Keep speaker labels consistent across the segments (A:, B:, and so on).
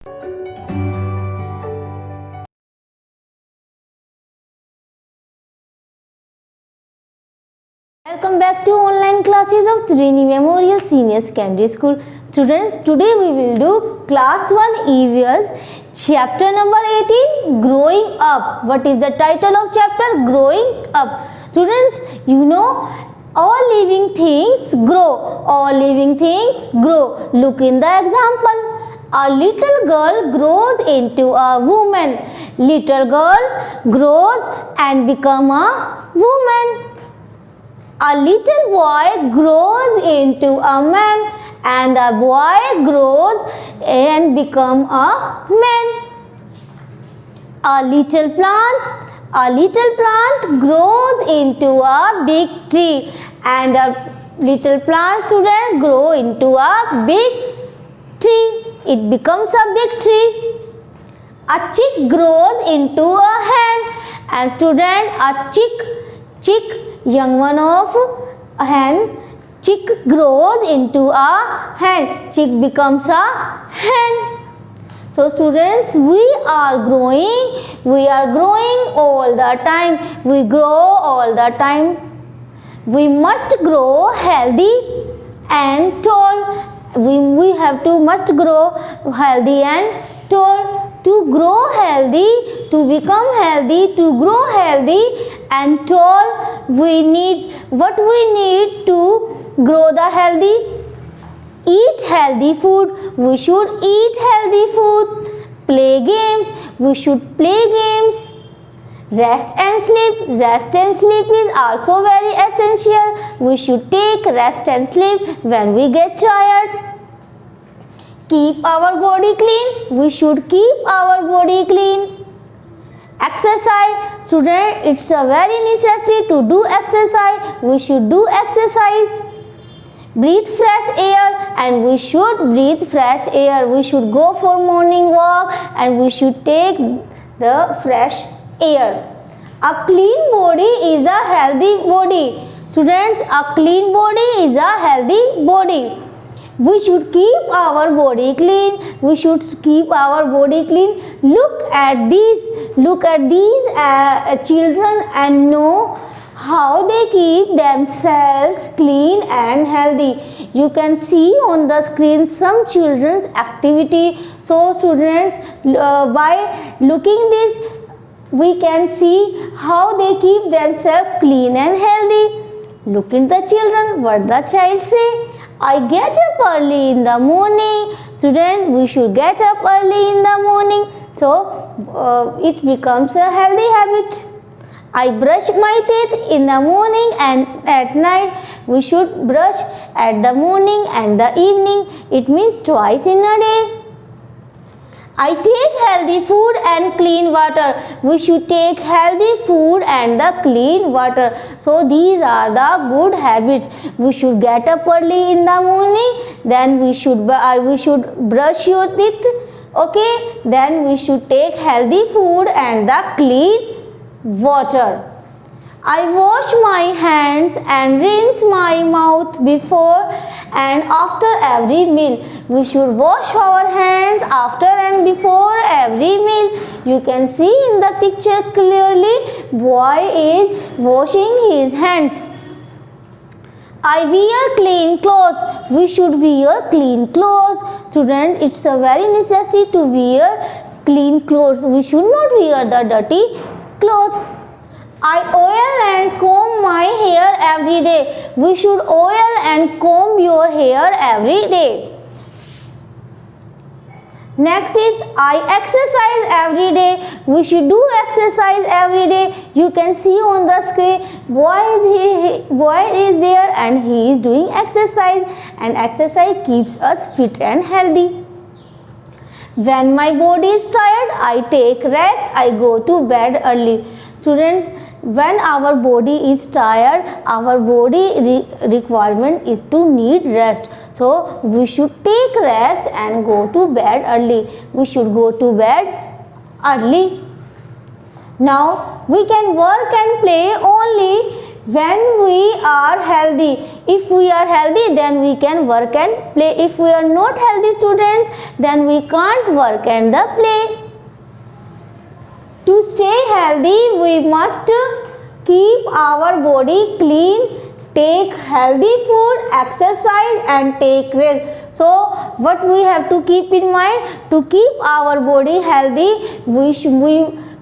A: Welcome back to online classes of Trini Memorial Senior Secondary School. Students, today we will do class 1 EVS chapter number 18, Growing Up. What is the title of chapter? Growing Up. Students, you know all living things grow. All living things grow. Look in the example. A little girl grows into a woman. Little girl grows and become a woman. A little boy grows into a man, and a boy grows and become a man. A little plant grows into a big tree, and a little plant student grow into a big tree. It becomes a big tree. A chick grows into a hen, and student, a chick young one of a hen, chick grows into a hen. Chick becomes a hen. So students, we are growing all the time. We grow all the time. We must grow healthy and tall. We must grow healthy and tall. To grow healthy, to become healthy, to grow healthy and tall, we need to grow the healthy. Eat healthy food. We should eat healthy food. Play games. We should play games. Rest and sleep. Rest and sleep is also very essential. We should take rest and sleep when we get tired. Keep our body clean. We should keep our body clean. Exercise. Student, it's a very necessary to do exercise. We should do exercise. Breathe fresh air, and we should breathe fresh air. We should go for morning walk, and we should take the fresh air. A clean body is a healthy body. Students, a clean body is a healthy body. We should keep our body clean. We should keep our body clean. Look at these children and know how they keep themselves clean and healthy. You can see on the screen some children's activity. So students, by looking this, we can see how they keep themselves clean and healthy. Look at the children, what the child say. I get up early in the morning. Student, we should get up early in the morning. So, it becomes a healthy habit. I brush my teeth in the morning and at night. We should brush at the morning and the evening. It means twice in a day. I take healthy food and clean water. We should take healthy food and the clean water. So these are the good habits. We should get up early in the morning. Then we should brush your teeth. Okay. Then we should take healthy food and the clean water. I wash my hands and rinse my mouth before and after every meal. We should wash our hands after and before every meal. You can see in the picture clearly, boy is washing his hands. I wear clean clothes. We should wear clean clothes. Students, it's a very necessary to wear clean clothes. We should not wear the dirty clothes. I oil and comb my hair every day. We should oil and comb your hair every day. Next is I exercise every day. We should do exercise every day. You can see on the screen, boy is there and he is doing exercise, and exercise keeps us fit and healthy. When my body is tired, I take rest. I go to bed early. Students, when our body is tired, our body requirement is to need rest. So we should take rest and go to bed early. We should go to bed early. Now we can work and play only when we are healthy. If we are healthy, then we can work and play. If we are not healthy students, then we can't work and the play. To stay healthy, we must keep our body clean, take healthy food, exercise and take rest. So what we have to keep in mind, to keep our body healthy, we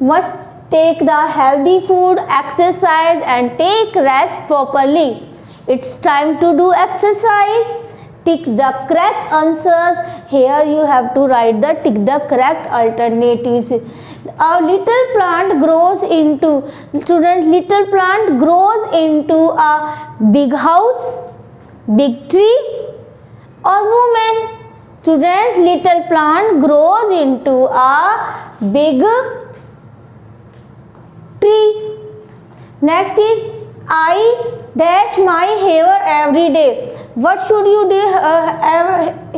A: must take the healthy food, exercise and take rest properly. It's time to do exercise. Tick the correct answers. Here you have to write the tick the correct alternatives. A little plant grows into, student, little plant grows into a big house, big tree or woman. Students, little plant grows into a big tree. Next is, I dash my hair every day. What should you do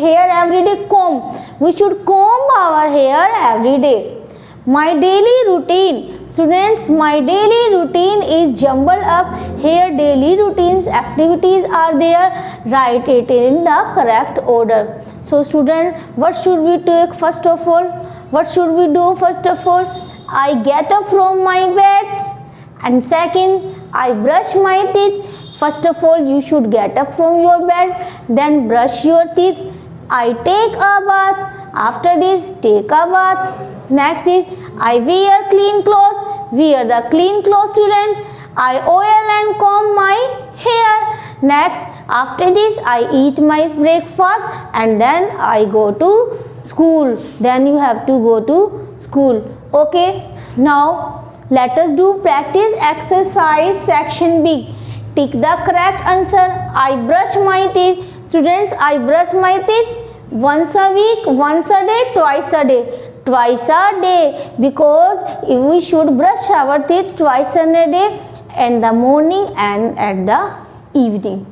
A: hair every day? Comb. We should comb our hair every day. My daily routine. Students, my daily routine is jumbled up. Here daily routines activities are there. Write it in the correct order. So student, what should we take first of all? What should we do first of all? I get up from my bed. And second, I brush my teeth. First of all, you should get up from your bed, then brush your teeth. I take a bath. After this, take a bath. Next is, I wear clean clothes. Wear the clean clothes, students. I oil and comb my hair. Next, after this, I eat my breakfast and then I go to school. Then you have to go to school. Okay, now let us do practice exercise section B. Tick the correct answer. I brush my teeth. Students, I brush my teeth once a week, once a day, twice a day. Twice a day, because we should brush our teeth twice in a day, in the morning and at the evening.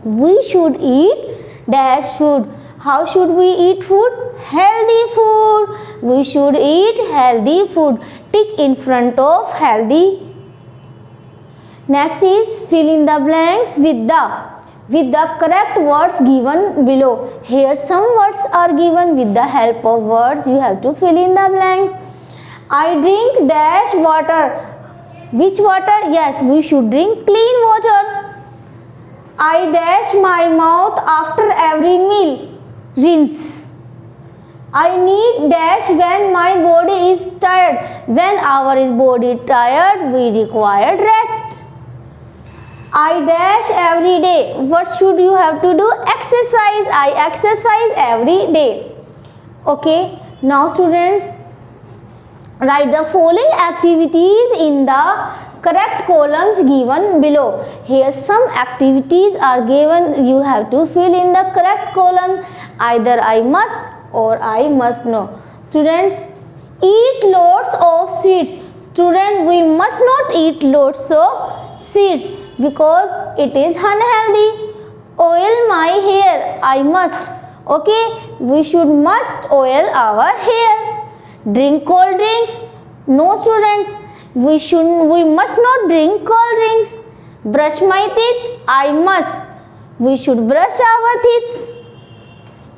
A: We should eat dash food. How should we eat food? Healthy food. We should eat healthy food. Tick in front of healthy. Next is, fill in the blanks with the correct words given below. Here some words are given. With the help of words, you have to fill in the blanks. I drink dash water. Which water? Yes, we should drink clean water. I dash my mouth after every meal. Rinse. I need dash when my body is tired. When our body tired, we require rest. I dash every day. What should you have to do? Exercise. I exercise every day. Okay. Now students, write the following activities in the correct columns given below. Here some activities are given. You have to fill in the correct column. Either I must or I must know. Students, eat lots of sweets. Student, we must not eat lots of sweets because it is unhealthy. Oil my hair. I must. Okay, we must oil our hair. Drink cold drinks. No students, we must not drink cold drinks. Brush my teeth. I must. We should brush our teeth.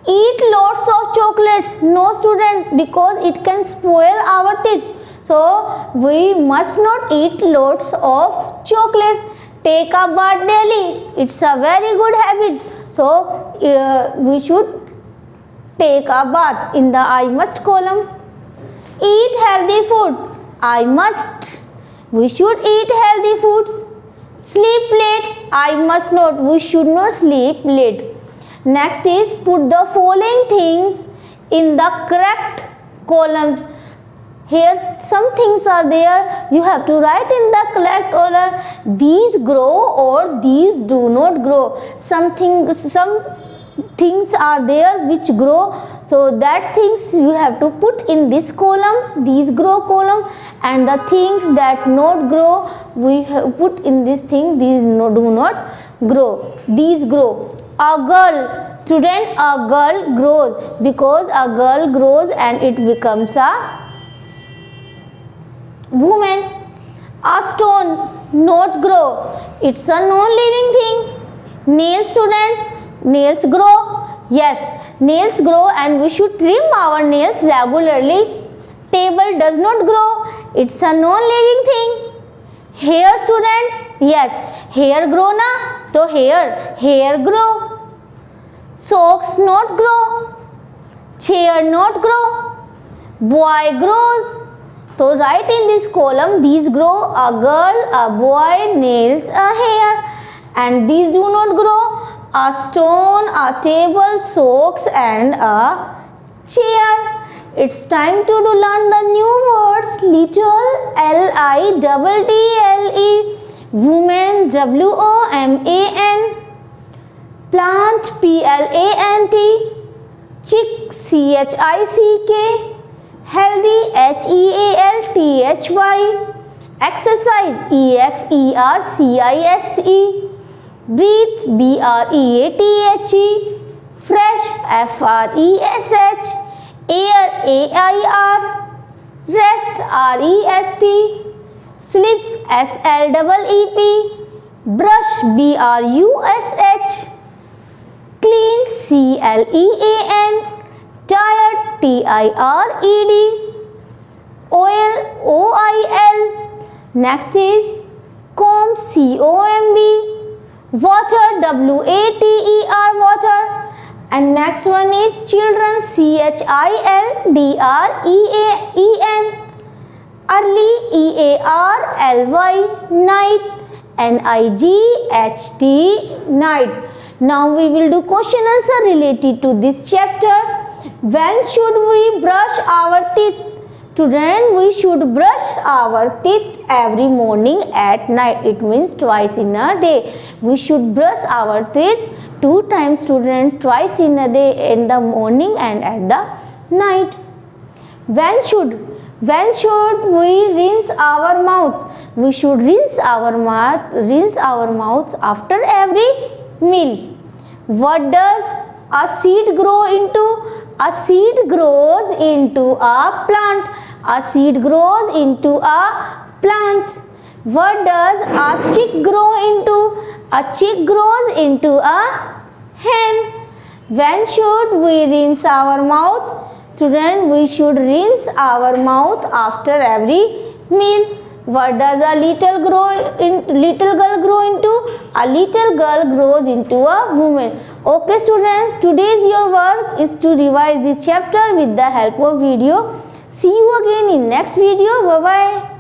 A: Eat lots of chocolates. No students, because it can spoil our teeth. So we must not eat lots of chocolates. Take a bath daily. It's a very good habit. So we should take a bath in the I must column. Eat healthy food. I must. We should eat healthy foods. Sleep late. I must not. We should not sleep late. Next is, put the following things in the correct columns. Here some things are there. You have to write in the correct order. These grow or these do not grow. Some things are there which grow, so that things you have to put in this column, these grow column, and the things that not grow we have put in this thing, these do not grow. These grow. A girl, student, a girl grows because a girl grows and it becomes a woman. A stone, not grow. It's a non-living thing. Nails, students, nails grow. Yes, nails grow and we should trim our nails regularly. Table does not grow. It's a non-living thing. Hair, student, yes, hair grow na, to hair grow. Socks not grow. Chair not grow. Boy grows. So write in this column, these grow: a girl, a boy, nails, a hair. And these do not grow: a stone, a table, socks and a chair. It's time to learn the new words. Little, L-I-T-T-L-E. Woman, W-O-M-A-N. Plant, P-L-A-N-T. Chick, C-H-I-C-K. Healthy, H-E-A-L-T-H-Y. Exercise, E-X-E-R-C-I-S-E. Breathe, B-R-E-A-T-H-E. Fresh, F-R-E-S-H. Air, A-I-R. Rest, R-E-S-T. Slip, S-L-E-E-P. Brush, B-R-U-S-H. Clean, C-L-E-A-N. Tired, T-I-R-E-D. Oil, O-I-L. Next is comb, C-O-M-B. Water, W-A-T-E-R, water. And next one is children, C-H-I-L-D-R-E-A-E-N. Early, E-A-R-L-Y. Night, N-I-G-H-T, night. Now we will do question answer related to this chapter. When should we brush our teeth? Student, we should brush our teeth every morning at night. It means twice in a day. We should brush our teeth 2 times, students, twice in a day, in the morning and at the night. When should we rinse our mouth? We should rinse our mouth after every meal. What does a seed grow into? A seed grows into a plant. A seed grows into a plant. What does a chick grow into? A chick grows into a hen. When should we rinse our mouth? Student, we should rinse our mouth after every meal. What does a little girl grow into? A little girl grows into a woman. Okay, students, today's your work is to revise this chapter with the help of video. See you again in next video. Bye bye.